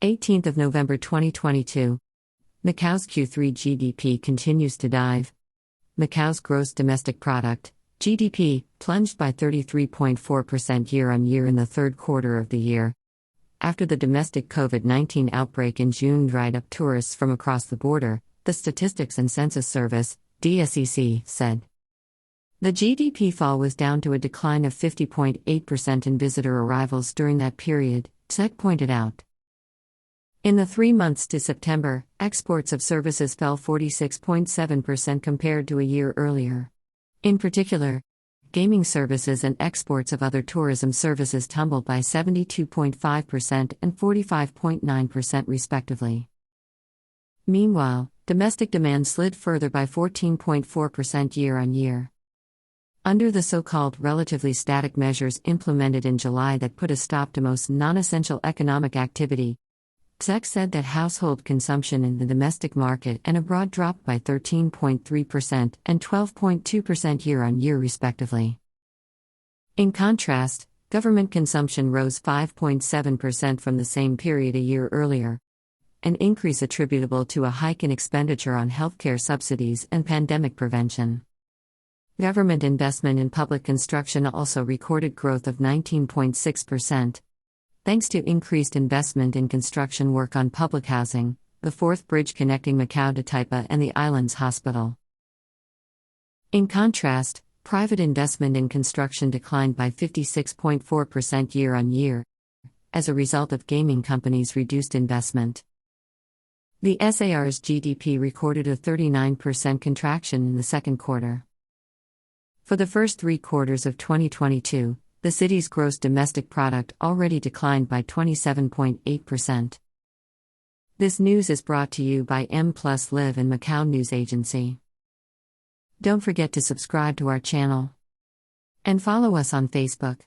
18th of November 2022. Macau's Q3 GDP continues to dive. Macau's gross domestic product, GDP, plunged by 33.4% year-on-year in the third quarter of the year, after the domestic COVID-19 outbreak in June dried up tourists from across the border, the Statistics and Census Service, DSCC, said. The GDP fall was down to a decline of 50.8% in visitor arrivals during that period, SEC pointed out. In the 3 months to September, exports of services fell 46.7% compared to a year earlier. In particular, gaming services and exports of other tourism services tumbled by 72.5% and 45.9% respectively. Meanwhile, domestic demand slid further by 14.4% year-on-year. Under the so-called relatively static measures implemented in July that put a stop to most non-essential economic activity, SEC said that household consumption in the domestic market and abroad dropped by 13.3% and 12.2% year-on-year respectively. In contrast, government consumption rose 5.7% from the same period a year earlier, an increase attributable to a hike in expenditure on healthcare subsidies and pandemic prevention. Government investment in public construction also recorded growth of 19.6%. Thanks to increased investment in construction work on public housing, the fourth bridge connecting Macau to Taipa and the island's hospital. In contrast, private investment in construction declined by 56.4% year-on-year, as a result of gaming companies' reduced investment. The SAR's GDP recorded a 39% contraction in the second quarter. For the first 3 quarters of 2022, the city's gross domestic product already declined by 27.8%. This news is brought to you by mpluslivetv and Macau News Agency. Don't forget to subscribe to our channel and follow us on Facebook.